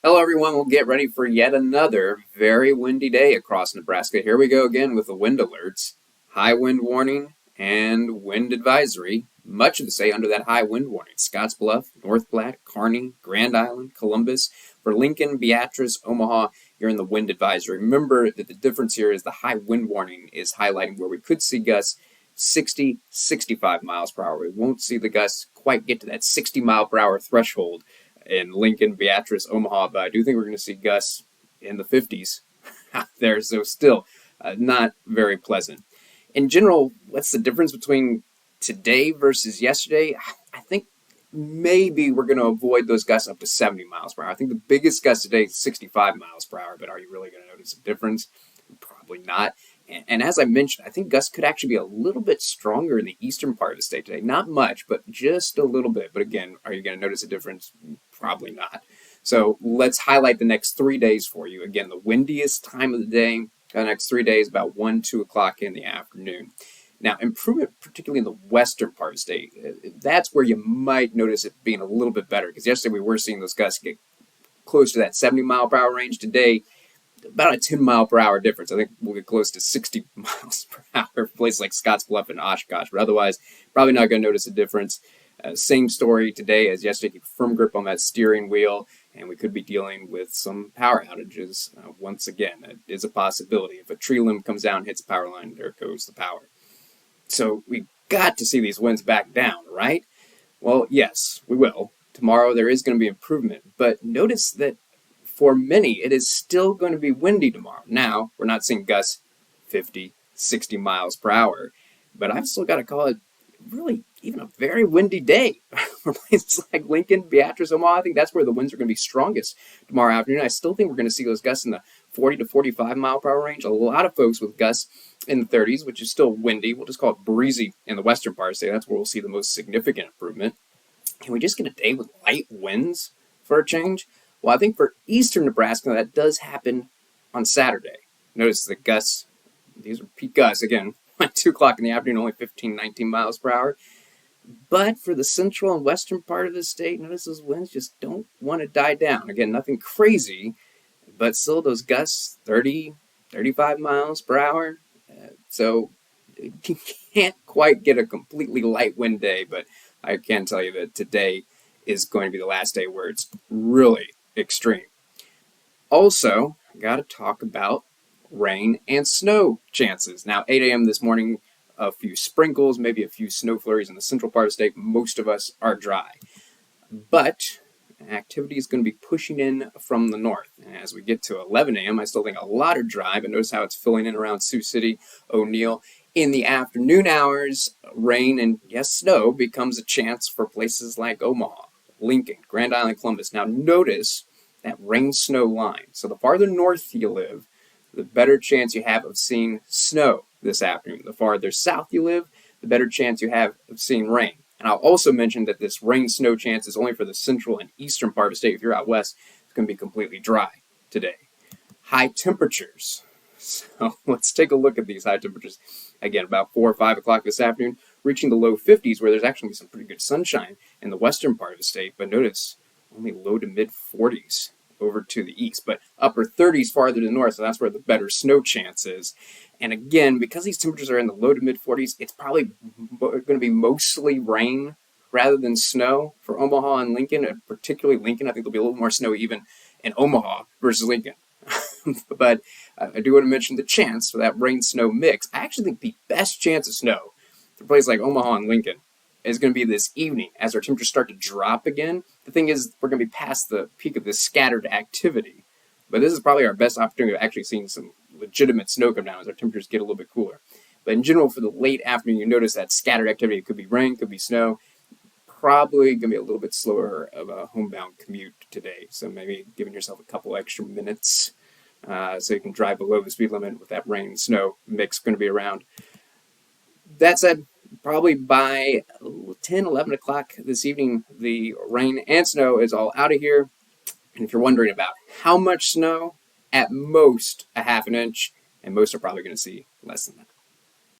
Hello, everyone. We'll get ready for yet another very windy day across Nebraska. Here we go again with the wind alerts, high wind warning, and wind advisory. Much of the state under that high wind warning. Scottsbluff, North Platte, Kearney, Grand Island, Columbus. For Lincoln, Beatrice, Omaha, you're in the wind advisory. Remember that the difference here is the high wind warning is highlighting where we could see gusts 60, 65 miles per hour. We won't see the gusts quite get to that 60 mile per hour threshold in Lincoln, Beatrice, Omaha, but I do think we're going to see gusts in the 50s out there, so still not very pleasant. In general, what's the difference between today versus yesterday? I think maybe we're going to avoid those gusts up to 70 miles per hour. I think the biggest gust today is 65 miles per hour, but are you really going to notice a difference? Probably not. And as I mentioned, I think gusts could actually be a little bit stronger in the eastern part of the state today. Not much, but just a little bit. But again, are you going to notice a difference? Probably not. So let's highlight the next 3 days for you. Again, the windiest time of the day, the next 3 days, about 1, 2 o'clock in the afternoon. Now, improvement, particularly in the western part of the state, that's where you might notice it being a little bit better. Because yesterday we were seeing those gusts get close to that 70 mile per hour range. Today, about a 10 mile per hour difference. I think we'll get close to 60 miles per hour for places like Scottsbluff and Oshkosh, but otherwise, probably not going to notice a difference. Same story today as yesterday. Keep a firm grip on that steering wheel, and we could be dealing with some power outages. Once again, it is a possibility. If a tree limb comes down, hits a power line, there goes the power. So we've got to see these winds back down, right? Well, yes, we will. Tomorrow there is going to be improvement, but notice that for many, it is still going to be windy tomorrow. Now, we're not seeing gusts 50, 60 miles per hour, but I've still got to call it really even a very windy day for places like Lincoln, Beatrice, Omaha. I think that's where the winds are going to be strongest tomorrow afternoon. I still think we're going to see those gusts in the 40 to 45 mile per hour range. A lot of folks with gusts in the 30s, which is still windy. We'll just call it breezy in the western part of the state. That's where we'll see the most significant improvement. Can we just get a day with light winds for a change? Well, I think for eastern Nebraska, that does happen on Saturday. Notice the gusts, these are peak gusts, again, like 2 o'clock in the afternoon, only 15, 19 miles per hour. But for the central and western part of the state, notice those winds just don't want to die down. Again, nothing crazy, but still those gusts, 30, 35 miles per hour. So you can't quite get a completely light wind day, but I can tell you that today is going to be the last day where it's really extreme. Also, I got to talk about rain and snow chances. Now, 8 a.m. this morning, a few sprinkles, maybe a few snow flurries in the central part of the state. Most of us are dry. But activity is going to be pushing in from the north. And as we get to 11 a.m., I still think a lot are dry, but notice how it's filling in around Sioux City, O'Neill. In the afternoon hours, rain and, yes, snow becomes a chance for places like Omaha, Lincoln, Grand Island, Columbus. Now, notice that rain-snow line. So the farther north you live, the better chance you have of seeing snow this afternoon. The farther south you live, the better chance you have of seeing rain. And I'll also mention that this rain-snow chance is only for the central and eastern part of the state. If you're out west, it's going to be completely dry today. High temperatures. So let's take a look at these high temperatures. Again, about 4 or 5 o'clock this afternoon, reaching the low 50s, where there's actually some pretty good sunshine in the western part of the state. But notice, only low to mid 40s over to the east, but upper 30s farther to the north, so that's where the better snow chance is. And again, because these temperatures are in the low to mid 40s, it's probably going to be mostly rain rather than snow for Omaha and Lincoln, and particularly Lincoln. I think there'll be a little more snow even in Omaha versus Lincoln. But I do want to mention the chance for that rain-snow mix. I actually think the best chance of snow for places like Omaha and Lincoln is going to be this evening as our temperatures start to drop again. The thing is, we're going to be past the peak of this scattered activity. But this is probably our best opportunity of actually seeing some legitimate snow come down as our temperatures get a little bit cooler. But in general, for the late afternoon, you notice that scattered activity. It could be rain, could be snow. Probably going to be a little bit slower of a homebound commute today. So maybe giving yourself a couple extra minutes so you can drive below the speed limit with that rain and snow mix going to be around. That said, probably by 10, 11 o'clock this evening, the rain and snow is all out of here. And if you're wondering about how much snow, at most a half an inch, and most are probably going to see less than that.